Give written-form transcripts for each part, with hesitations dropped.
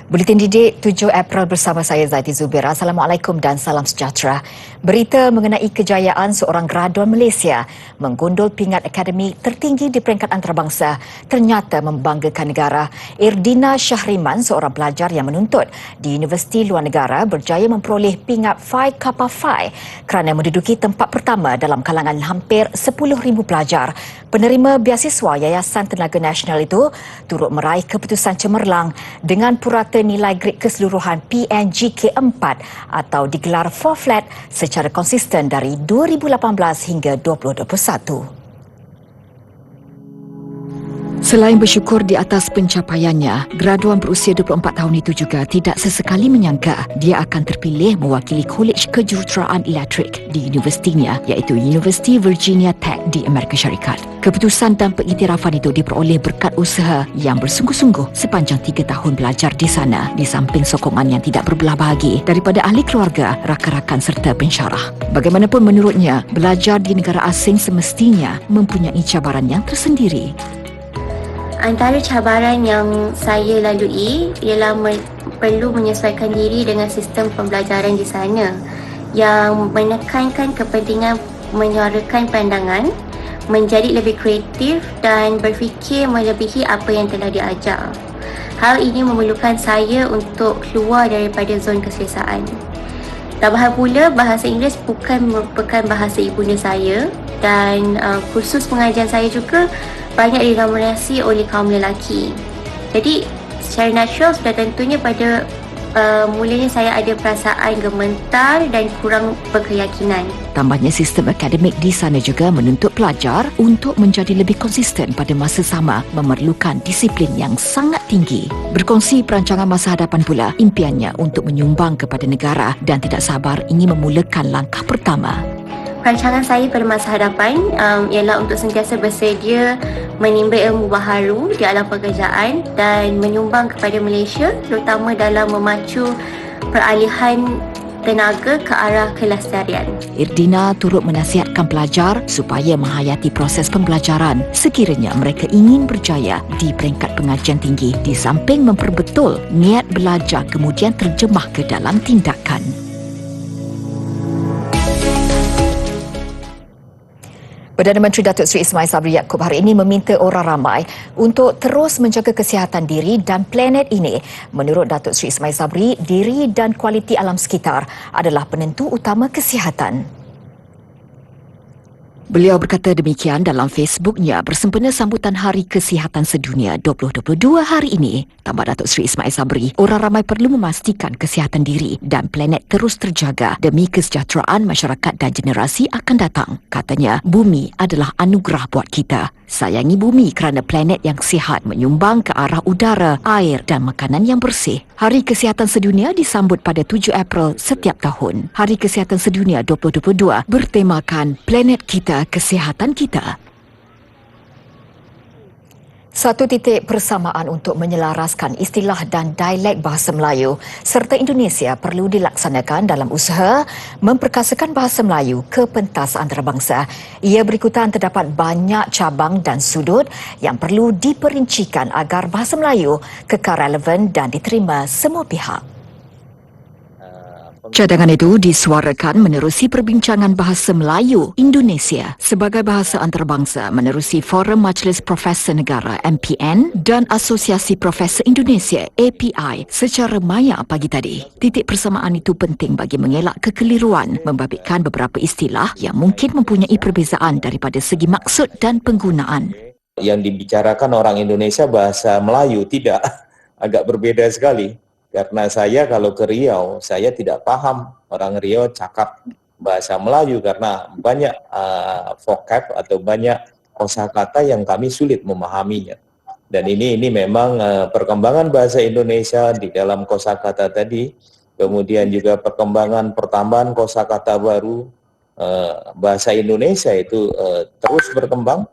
Buletin Didik 7 April bersama saya Zaiti Zubir. Assalamualaikum dan salam sejahtera. Berita mengenai kejayaan seorang graduan Malaysia menggundul pingat akademik tertinggi di peringkat antarabangsa ternyata membanggakan negara. Irdina Syahriman, seorang pelajar yang menuntut di Universiti Luar Negara, berjaya memperoleh pingat Phi Kappa Phi kerana menduduki tempat pertama dalam kalangan hampir 10,000 pelajar. Penerima beasiswa Yayasan Tenaga Nasional itu turut meraih keputusan cemerlang dengan purata nilai grade keseluruhan PNGK 4 atau digelar 4 flat secara konsisten dari 2018 hingga 2021. Selain bersyukur di atas pencapaiannya, graduan berusia 24 tahun itu juga tidak sesekali menyangka dia akan terpilih mewakili Kolej Kejuruteraan Elektrik di universitinya, iaitu University Virginia Tech di Amerika Syarikat. Keputusan dan pengiktirafan itu diperoleh berkat usaha yang bersungguh-sungguh sepanjang 3 tahun belajar di sana, di samping sokongan yang tidak berbelah bagi daripada ahli keluarga, rakan-rakan serta pensyarah. Bagaimanapun menurutnya, belajar di negara asing semestinya mempunyai cabaran yang tersendiri. Antara cabaran yang saya lalui ialah perlu menyesuaikan diri dengan sistem pembelajaran di sana yang menekankan kepentingan menyuarakan pandangan, menjadi lebih kreatif dan berfikir melebihi apa yang telah diajar. Hal ini memerlukan saya untuk keluar daripada zon keselesaan. Tambahan pula, bahasa Inggeris bukan merupakan bahasa ibunda saya dan kursus pengajian saya juga banyak didominasi oleh kaum lelaki. Jadi secara natural sudah tentunya pada mulanya saya ada perasaan gemetar dan kurang berkeyakinan. Tambahnya, sistem akademik di sana juga menuntut pelajar untuk menjadi lebih konsisten pada masa sama, memerlukan disiplin yang sangat tinggi. Berkongsi perancangan masa hadapan pula, impiannya untuk menyumbang kepada negara dan tidak sabar ingin memulakan langkah pertama. Rancangan saya pada masa hadapan ialah untuk sentiasa bersedia menimba ilmu baharu di alam pekerjaan dan menyumbang kepada Malaysia, terutama dalam memacu peralihan tenaga ke arah kelestarian. Irdina turut menasihatkan pelajar supaya menghayati proses pembelajaran sekiranya mereka ingin berjaya di peringkat pengajian tinggi, di samping memperbetul niat belajar kemudian terjemah ke dalam tindakan. Perdana Menteri Datuk Seri Ismail Sabri Yaakob hari ini meminta orang ramai untuk terus menjaga kesihatan diri dan planet ini. Menurut Datuk Seri Ismail Sabri, diri dan kualiti alam sekitar adalah penentu utama kesihatan. Beliau berkata demikian dalam Facebooknya bersempena sambutan Hari Kesihatan Sedunia 2022 hari ini. Tambah Datuk Seri Ismail Sabri, orang ramai perlu memastikan kesihatan diri dan planet terus terjaga demi kesejahteraan masyarakat dan generasi akan datang. Katanya, bumi adalah anugerah buat kita. Sayangi bumi kerana planet yang sihat menyumbang ke arah udara, air dan makanan yang bersih. Hari Kesihatan Sedunia disambut pada 7 April setiap tahun. Hari Kesihatan Sedunia 2022 bertemakan Planet Kita, Kesihatan Kita. Satu titik persamaan untuk menyelaraskan istilah dan dialek bahasa Melayu serta Indonesia perlu dilaksanakan dalam usaha memperkasakan bahasa Melayu ke pentas antarabangsa. Ia berikutan terdapat banyak cabang dan sudut yang perlu diperincikan agar bahasa Melayu kekal relevan dan diterima semua pihak. Cadangan itu disuarakan menerusi perbincangan bahasa Melayu Indonesia sebagai bahasa antarabangsa menerusi Forum Majlis Profesor Negara MPN dan Asosiasi Profesor Indonesia API secara maya pagi tadi. Titik persamaan itu penting bagi mengelak kekeliruan membabitkan beberapa istilah yang mungkin mempunyai perbezaan daripada segi maksud dan penggunaan. Yang dibicarakan orang Indonesia bahasa Melayu tidak, agak berbeda sekali. Karena saya kalau ke Riau, saya tidak paham orang Riau cakap bahasa Melayu karena banyak vocab atau banyak kosakata yang kami sulit memahaminya. Dan ini memang perkembangan bahasa Indonesia di dalam kosakata tadi, kemudian juga perkembangan pertambahan kosakata baru, bahasa Indonesia itu terus berkembang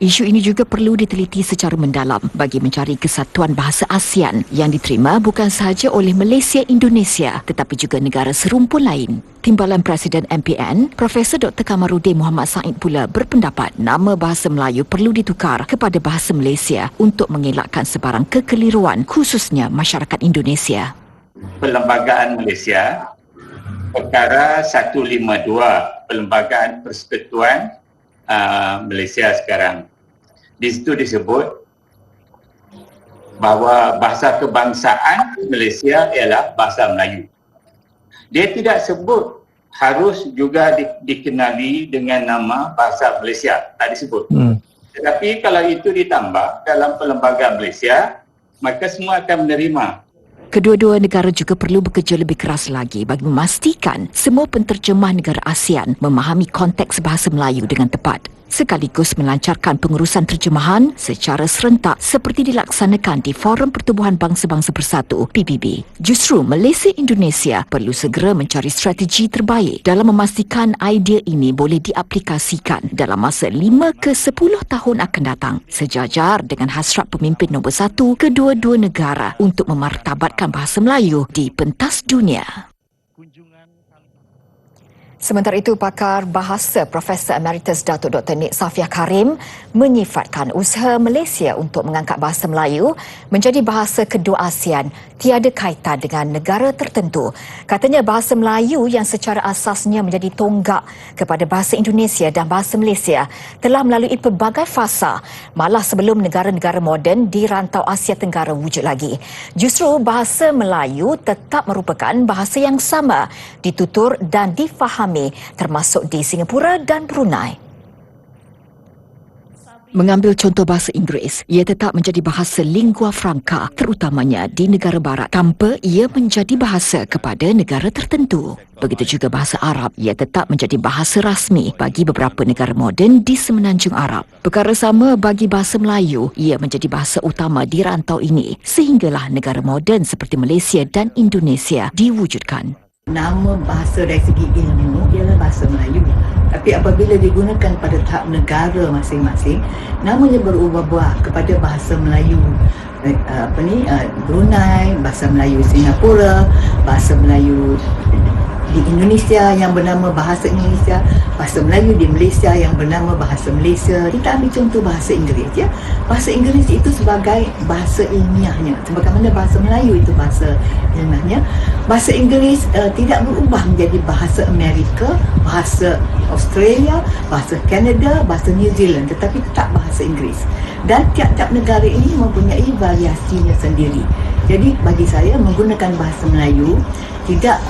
Isu ini juga perlu diteliti secara mendalam bagi mencari kesatuan bahasa ASEAN yang diterima bukan sahaja oleh Malaysia, Indonesia tetapi juga negara serumpun lain. Timbalan Presiden MPN, Profesor Dr. Kamarudin Muhammad Said pula berpendapat nama bahasa Melayu perlu ditukar kepada bahasa Malaysia untuk mengelakkan sebarang kekeliruan khususnya masyarakat Indonesia. Perlembagaan Malaysia, perkara 152, Perlembagaan Persekutuan Malaysia sekarang. Di situ disebut bahawa bahasa kebangsaan Malaysia ialah bahasa Melayu. Dia tidak sebut harus juga dikenali dengan nama bahasa Malaysia, tak disebut. Tetapi kalau itu ditambah dalam Perlembagaan Malaysia, maka semua akan menerima. Kedua-dua negara juga perlu bekerja lebih keras lagi bagi memastikan semua penterjemah negara ASEAN memahami konteks bahasa Melayu dengan tepat, sekaligus melancarkan pengurusan terjemahan secara serentak seperti dilaksanakan di Forum Pertubuhan Bangsa-Bangsa Bersatu PBB. Justru Malaysia Indonesia perlu segera mencari strategi terbaik dalam memastikan idea ini boleh diaplikasikan dalam masa 5 ke 10 tahun akan datang, sejajar dengan hasrat pemimpin nombor 1 kedua-dua negara untuk memartabatkan bahasa Melayu di pentas dunia. Sementara itu, pakar bahasa Profesor Emeritus Datuk Dr. Nik Safiah Karim menyifatkan usaha Malaysia untuk mengangkat bahasa Melayu menjadi bahasa kedua ASEAN tiada kaitan dengan negara tertentu. Katanya bahasa Melayu yang secara asasnya menjadi tonggak kepada bahasa Indonesia dan bahasa Malaysia telah melalui pelbagai fasa malah sebelum negara-negara moden di rantau Asia Tenggara wujud lagi. Justru bahasa Melayu tetap merupakan bahasa yang sama ditutur dan difahami termasuk di Singapura dan Brunei. Mengambil contoh bahasa Inggeris, ia tetap menjadi bahasa lingua franca terutamanya di negara barat tanpa ia menjadi bahasa kepada negara tertentu. Begitu juga bahasa Arab, ia tetap menjadi bahasa rasmi bagi beberapa negara moden di Semenanjung Arab. Perkara sama bagi bahasa Melayu, ia menjadi bahasa utama di rantau ini sehinggalah negara moden seperti Malaysia dan Indonesia diwujudkan. Nama bahasa dari segi ilmu ialah bahasa Melayu. Tapi apabila digunakan pada tahap negara masing-masing, namanya berubah-ubah kepada bahasa Melayu Brunei, bahasa Melayu Singapura, bahasa Melayu di Indonesia yang bernama bahasa Indonesia, bahasa Melayu di Malaysia yang bernama bahasa Malaysia. Kita ambil contoh bahasa Inggeris ya. Bahasa Inggeris itu sebagai bahasa ilmiahnya, sebagaimana bahasa Melayu itu bahasa ilmiahnya. Bahasa Inggeris tidak berubah menjadi bahasa Amerika, bahasa Australia, bahasa Kanada, bahasa New Zealand, tetapi tetap bahasa Inggeris. Dan tiap-tiap negara ini mempunyai variasinya sendiri. Jadi bagi saya menggunakan bahasa Melayu tidak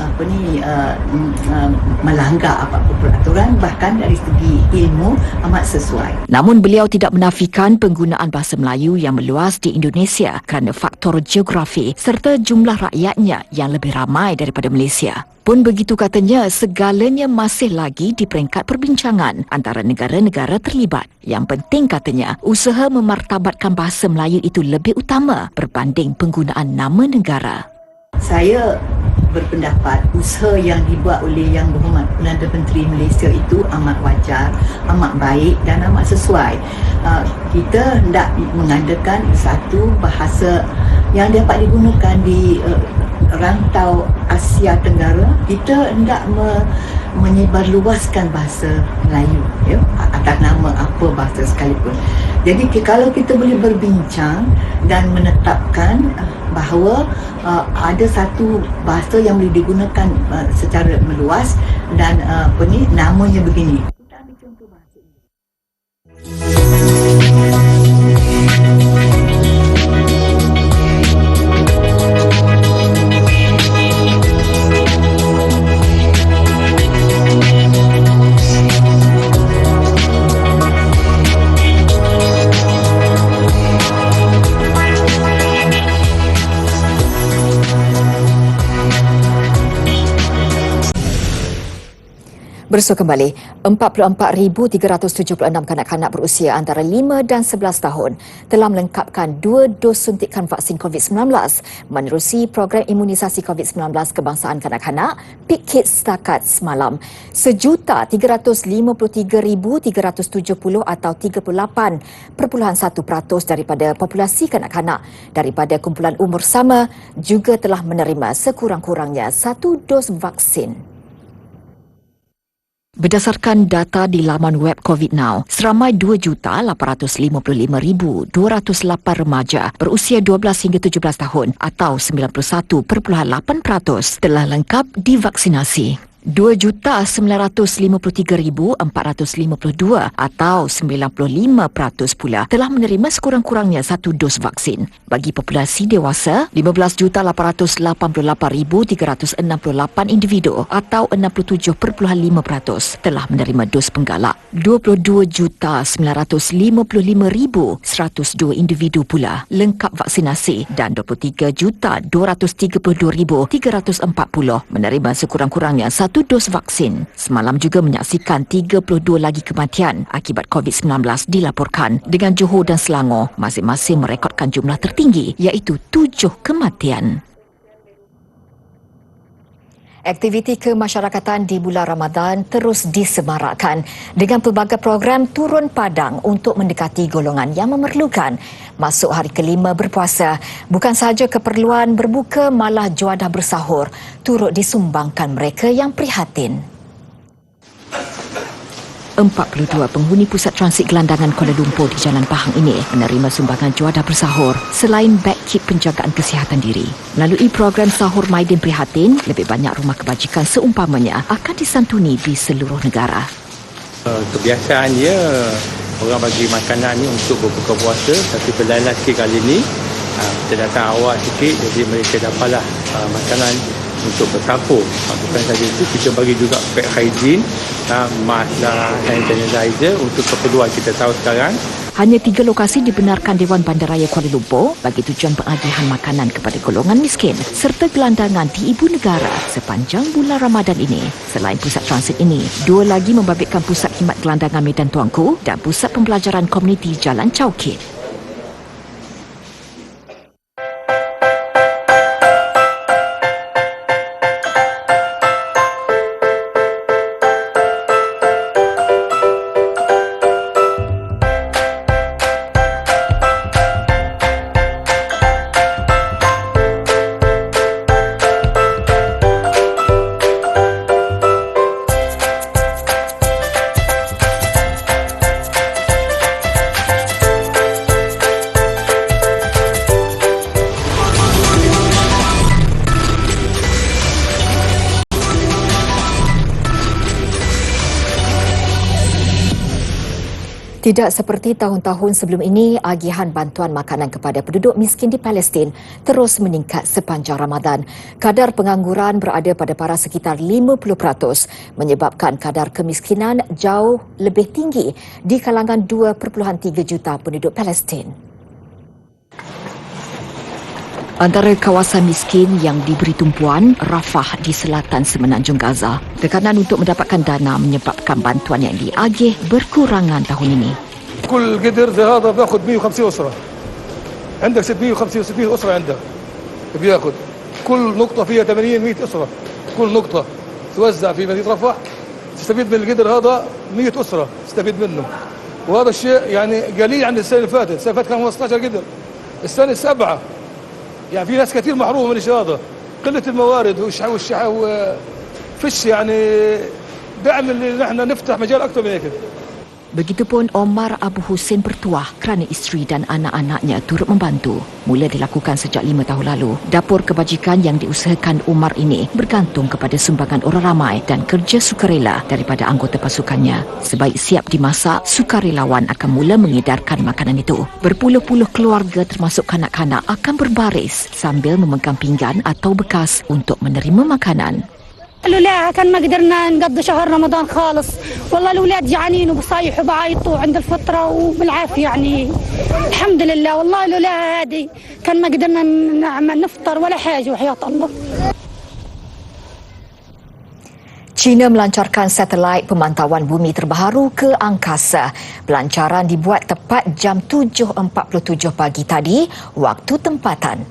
melanggar apa-apa peraturan, bahkan dari segi ilmu amat sesuai. Namun beliau tidak menafikan penggunaan bahasa Melayu yang meluas di Indonesia kerana faktor geografi serta jumlah rakyatnya yang lebih ramai daripada Malaysia. Pun begitu katanya, segalanya masih lagi di peringkat perbincangan antara negara-negara terlibat. Yang penting katanya, usaha memartabatkan bahasa Melayu itu lebih utama berbanding penggunaan nama negara. Saya berpendapat usaha yang dibuat oleh Yang Berhormat Perdana Menteri Malaysia itu amat wajar, amat baik dan amat sesuai. Kita hendak mengadakan satu bahasa yang dapat digunakan di rantau Asia Tenggara. Kita hendak menyebarluaskan bahasa Melayu ya, atas nama apa bahasa sekalipun. Jadi kalau kita boleh berbincang dan menetapkan bahawa ada satu bahasa yang boleh digunakan secara meluas dan namanya begini. Kita ambil contoh bahasa ini. Bersua kembali, 44,376 kanak-kanak berusia antara 5 dan 11 tahun telah melengkapkan 2 dos suntikan vaksin COVID-19 menerusi program imunisasi COVID-19 kebangsaan kanak-kanak Peak Kids setakat semalam. 1,353,370 atau 38.1% daripada populasi kanak-kanak daripada kumpulan umur sama juga telah menerima sekurang-kurangnya 1 dos vaksin. Berdasarkan data di laman web COVID Now, seramai 2,855,208 remaja berusia 12 hingga 17 tahun atau 91.8% telah lengkap divaksinasi. 2,953,452 atau 95% pula telah menerima sekurang-kurangnya 1 dos vaksin. Bagi populasi dewasa, 15,888,368 individu atau 67.5% telah menerima dos penggalak. 22,955,102 individu pula lengkap vaksinasi dan 23,232,340 menerima sekurang-kurangnya 1 dos vaksin. Semalam juga menyaksikan 32 lagi kematian akibat COVID-19 dilaporkan dengan Johor dan Selangor masing-masing merekodkan jumlah tertinggi iaitu 7 kematian. Aktiviti kemasyarakatan di bulan Ramadan terus disemarakkan dengan pelbagai program turun padang untuk mendekati golongan yang memerlukan. Masuk hari kelima berpuasa, bukan sahaja keperluan berbuka malah juadah bersahur turut disumbangkan mereka yang prihatin. 42 penghuni pusat transit gelandangan Kuala Lumpur di Jalan Pahang ini menerima sumbangan juadah bersahur selain beg kit penjagaan kesihatan diri. Melalui program Sahur Maidin Prihatin, lebih banyak rumah kebajikan seumpamanya akan disantuni di seluruh negara. Kebiasaan dia orang bagi makanan ni untuk berbuka puasa, tapi pilihan lelaki kali ni kita datang awal sikit jadi mereka dapatlah makanan untuk bersahur. Bukan saja itu, kita bagi juga pack hygiene, mask dan hand sanitizer untuk keperluan kita tahu sekarang. Hanya 3 lokasi dibenarkan Dewan Bandaraya Kuala Lumpur bagi tujuan pengagihan makanan kepada golongan miskin serta gelandangan di ibu negara sepanjang bulan Ramadan ini. Selain pusat transit ini, 2 lagi membabitkan pusat khidmat gelandangan Medan Tuanku dan pusat pembelajaran komuniti Jalan Chowkit. Tidak seperti tahun-tahun sebelum ini, agihan bantuan makanan kepada penduduk miskin di Palestin terus meningkat sepanjang Ramadan. Kadar pengangguran berada pada paras sekitar 50%, menyebabkan kadar kemiskinan jauh lebih tinggi di kalangan 2.3 juta penduduk Palestin. Antara kawasan miskin yang diberi tumpuan, Rafah di selatan semenanjung Gaza. Tekanan untuk mendapatkan dana menyebabkan bantuan yang diagih berkurangan tahun ini. كل قدر زي هذا بياخذ 150 أسرة. عندك 650 أسرة عندك بياخذ. كل نقطة فيها 80-100 أسرة. كل نقطة توزع في مدينة رفح تستفيد من القدر هذا 100 أسرة تستفيد منه. وهذا الشيء يعني قليل عن السنة اللي فاتت. السنة اللي فاتت كان 15 قدر. السنة 7. يعني في ناس كثير محرومة من الشيء هذا. قلة الموارد وفش يعني دعم اللي نحن نفتح مجال أكثر من هيك. Begitupun Omar Abu Hussein bertuah kerana isteri dan anak-anaknya turut membantu. Mula dilakukan sejak 5 tahun lalu. Dapur kebajikan yang diusahakan Omar ini bergantung kepada sumbangan orang ramai dan kerja sukarela daripada anggota pasukannya. Sebaik siap dimasak, sukarelawan akan mula mengedarkan makanan itu. Berpuluh-puluh keluarga termasuk kanak-kanak akan berbaris sambil memegang pinggan atau bekas untuk menerima makanan. الولاء كان ما قدرنا نقضي شهر رمضان خالص والله الأولاد جعانين وبصايحوا بعيطوا عند الفطرة وبالعافية يعني الحمد لله والله الولاء هذه كان ما قدرنا نفطر ولا حاجة وحياة الله. China melancarkan satelit pemantauan bumi terbaru ke angkasa. Pelancaran dibuat tepat jam 7.47 pagi tadi, waktu tempatan.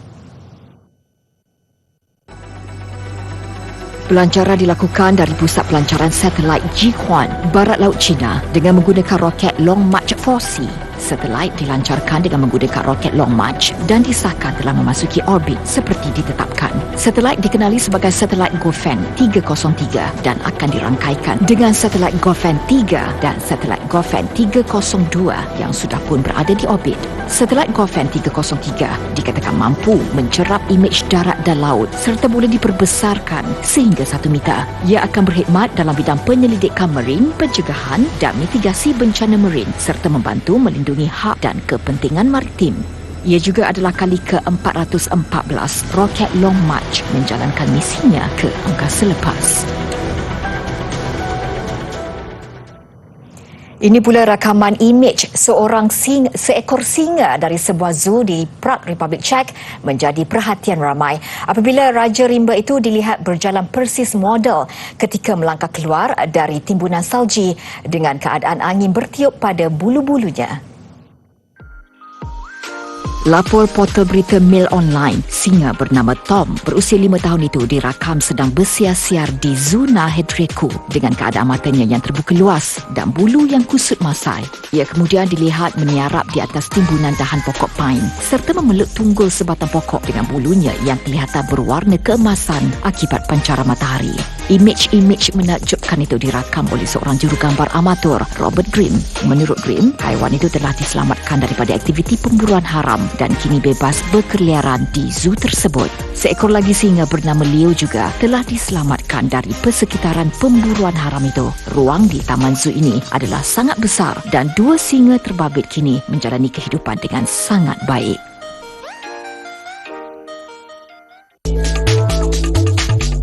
Pelancaran dilakukan dari pusat pelancaran satelit Jihuan, barat laut China dengan menggunakan roket Long March 4C. Satelit dilancarkan dengan menggunakan roket Long March dan disahkan telah memasuki orbit seperti ditetapkan. Satelit dikenali sebagai satelit Gofen 303 dan akan dirangkaikan dengan satelit Gofen 3 dan satelit Gofen 302 yang sudah pun berada di orbit. Satelit Gofen 303 dikatakan mampu mencerap imej darat dan laut serta boleh diperbesarkan sehingga 1 meter. Ia akan berkhidmat dalam bidang penyelidikan marin, pencegahan dan mitigasi bencana marin serta membantu melindungi hak dan kepentingan maritim. Ia juga adalah kali ke-414 roket Long March menjalankan misinya ke angkasa lepas. Ini pula rakaman imej seekor singa dari sebuah zoo di Prague, Republik Czech menjadi perhatian ramai apabila Raja Rimba itu dilihat berjalan persis model ketika melangkah keluar dari timbunan salji dengan keadaan angin bertiup pada bulu-bulunya. Lapor portal berita Mail Online, singa bernama Tom berusia 5 tahun itu dirakam sedang bersiar-siar di Zuna Hedreku dengan keadaan matanya yang terbuka luas dan bulu yang kusut masai. Ia kemudian dilihat meniarap di atas timbunan dahan pokok pine serta memeluk tunggul sebatang pokok dengan bulunya yang kelihatan berwarna keemasan akibat pancaran matahari. Imej-imej menakjubkan itu dirakam oleh seorang jurugambar amatur, Robert Grimm. Menurut Grimm, haiwan itu telah diselamatkan daripada aktiviti pemburuan haram dan kini bebas berkeliaran di zoo tersebut. Seekor lagi singa bernama Leo juga telah diselamatkan dari persekitaran pemburuan haram itu. Ruang di taman zoo ini adalah sangat besar dan 2 singa terbabit kini menjalani kehidupan dengan sangat baik.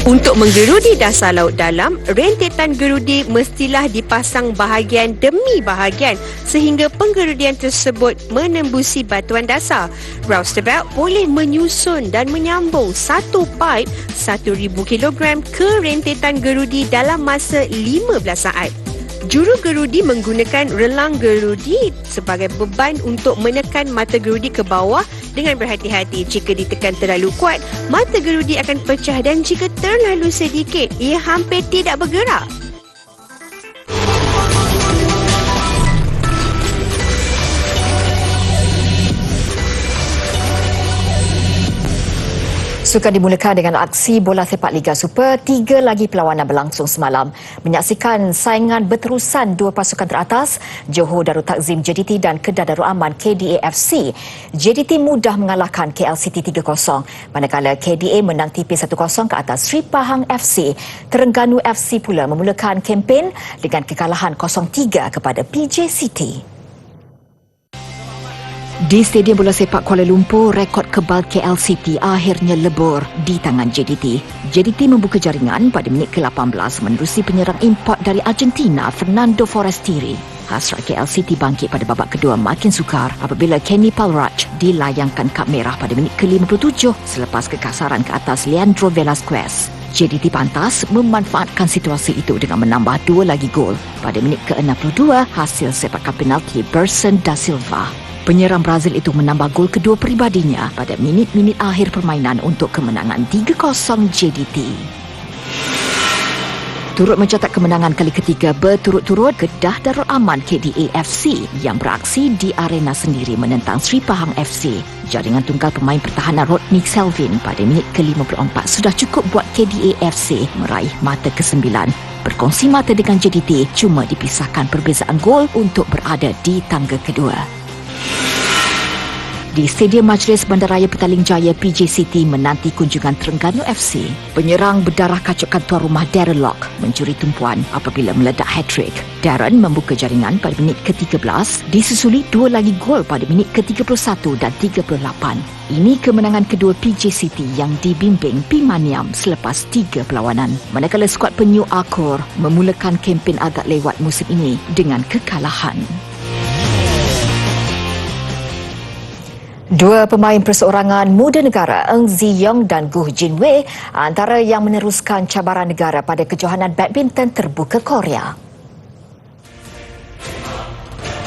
Untuk menggerudi dasar laut dalam, rentetan gerudi mestilah dipasang bahagian demi bahagian sehingga penggerudian tersebut menembusi batuan dasar. Roustabout boleh menyusun dan menyambung satu paip 1,000 kg ke rentetan gerudi dalam masa 15 saat. Juru gerudi menggunakan relang gerudi sebagai beban untuk menekan mata gerudi ke bawah dengan berhati-hati. Jika ditekan terlalu kuat, mata gerudi akan pecah dan jika terlalu sedikit, ia hampir tidak bergerak. Sukan dimulakan dengan aksi bola sepak Liga Super. 3 lagi perlawanan berlangsung semalam. Menyaksikan saingan berterusan 2 pasukan teratas, Johor Darul Takzim JDT dan Kedah Darul Aman KDA FC. JDT mudah mengalahkan KL City 3-0, manakala KDA menang tipis 1-0 ke atas Sri Pahang FC. Terengganu FC pula memulakan kempen dengan kekalahan 0-3 kepada PJ City. Di Stadium Bola Sepak Kuala Lumpur, rekod kebal KL City akhirnya lebur di tangan JDT. JDT membuka jaringan pada minit ke-18 menerusi penyerang import dari Argentina, Fernando Forestieri. Hasrat KL City bangkit pada babak kedua makin sukar apabila Kenny Palrach dilayangkan kad merah pada minit ke-57 selepas kekasaran ke atas Leandro Velasquez. JDT pantas memanfaatkan situasi itu dengan menambah 2 lagi gol pada minit ke-62 hasil sepakan penalti Berson da Silva. Penyerang Brazil itu menambah gol kedua peribadinya pada minit-minit akhir permainan untuk kemenangan 3-0 JDT. Turut mencatat kemenangan kali ketiga berturut-turut, Kedah Darul Aman KDA FC yang beraksi di arena sendiri menentang Sri Pahang FC. Jaringan tunggal pemain pertahanan Rodney Selvin pada minit ke-54 sudah cukup buat KDA FC meraih mata ke-9. Berkongsi mata dengan JDT cuma dipisahkan perbezaan gol untuk berada di tangga kedua. Di Stadium Majlis Bandaraya Petaling Jaya, PJ City menanti kunjungan Terengganu FC. Penyerang berdarah kacukan tuan rumah Darren Lock mencuri tumpuan apabila meledak hat-trick. Darren membuka jaringan pada minit ke-13, disusuli 2 lagi gol pada minit ke-31 dan 38. Ini kemenangan kedua PJ City yang dibimbing Pimaniam selepas 3 perlawanan. Manakala skuad penyu Akor memulakan kempen agak lewat musim ini dengan kekalahan. Dua pemain perseorangan muda negara Eng Ziyong dan Goh Jin Wei antara yang meneruskan cabaran negara pada kejohanan badminton terbuka Korea.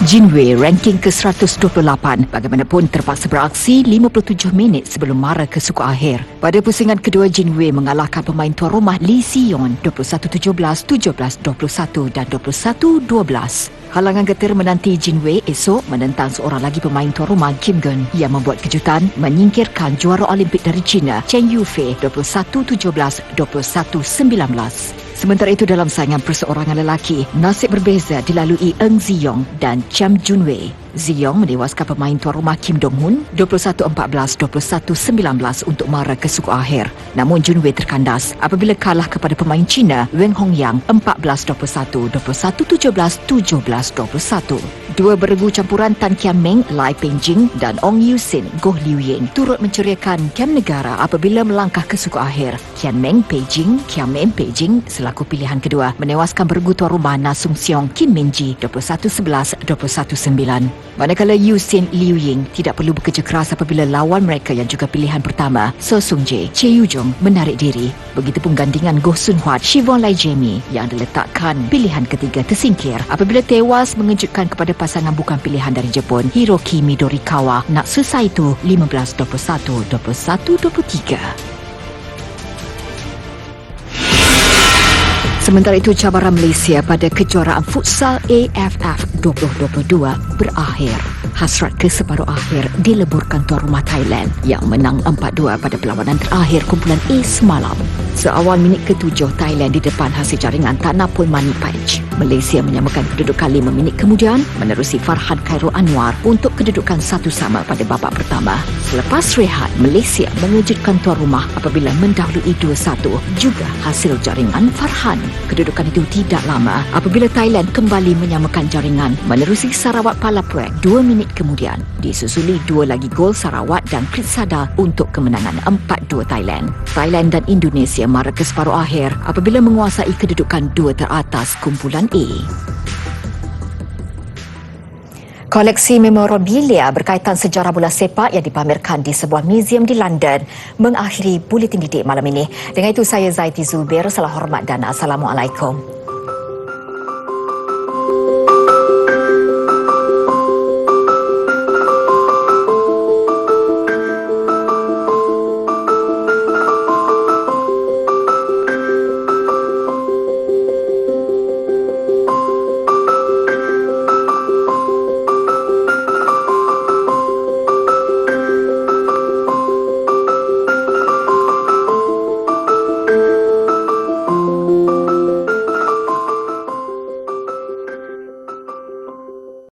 Jin Wei ranking ke-128 bagaimanapun terpaksa beraksi 57 minit sebelum mara ke suku akhir. Pada pusingan kedua, Jin Wei mengalahkan pemain tuan rumah Lee Si-yeon 21-17, 17-21 dan 21-12. Halangan getir menanti Jin Wei esok menentang seorang lagi pemain tuan rumah Kim Gun yang membuat kejutan menyingkirkan juara Olimpik dari China Chen Yufei 21-17, 21-19. Sementara itu dalam saingan perseorangan lelaki, nasib berbeza dilalui Eng Ziyong dan Cham Jun Wei. Ziyong menewaskan pemain tuan rumah Kim Dong Hun 21-14, 21-19 untuk mara ke suku akhir. Namun Jun Wei terkandas apabila kalah kepada pemain Cina Weng Hongyang 14-21, 21-17, 17-21. Dua beregu campuran Tan Kian Meng, Lai Pengjing dan Ong Yu Sin, Goh Liu Ying turut menceriakan kem negara apabila melangkah ke suku akhir. Kian Meng Beijing, Kian Meng Beijing selaku pilihan kedua menewaskan beregu tuan rumah Na Sung Siong Kim Min Ji 21-11, 21-9. Manakala Yu Sin Liu Ying tidak perlu bekerja keras apabila lawan mereka yang juga pilihan pertama So Sung Jae, Che Yu Jung menarik diri. Begitupun gandingan Goh Sun Huat, Shivon Lai Jamie yang diletakkan pilihan ketiga tersingkir apabila tewas mengejutkan kepada pasangan bukan pilihan dari Jepun Hiroki Midorikawa Natsu Saito 15-21, 21-23. Sementara itu, cabaran Malaysia pada kejuaraan futsal AFF 2022 berakhir. Hasrat ke separuh akhir dileburkan tuan rumah Thailand yang menang 4-2 pada perlawanan terakhir kumpulan A semalam. Seawal minit ke-7, Thailand di depan hasil jaringan Tanah Pul Mani Paich. Malaysia menyamakan kedudukan 5 minit kemudian menerusi Farhan Khairul Anwar untuk kedudukan 1-1 pada babak pertama. Selepas rehat, Malaysia mengejutkan tuan rumah apabila mendahului 2-1 juga hasil jaringan Farhan. Kedudukan itu tidak lama apabila Thailand kembali menyamakan jaringan menerusi Sarawak Palapuek 2 minit kemudian. Disusuli 2 lagi gol Sarawak dan Pritsada untuk kemenangan 4-2 Thailand. Thailand dan Indonesia mara ke separuh akhir apabila menguasai kedudukan 2 teratas kumpulan A. Koleksi memorabilia berkaitan sejarah bola sepak yang dipamerkan di sebuah museum di London mengakhiri Buletin Didik malam ini. Dengan itu saya Zaiti Zubair, salam hormat dan Assalamualaikum.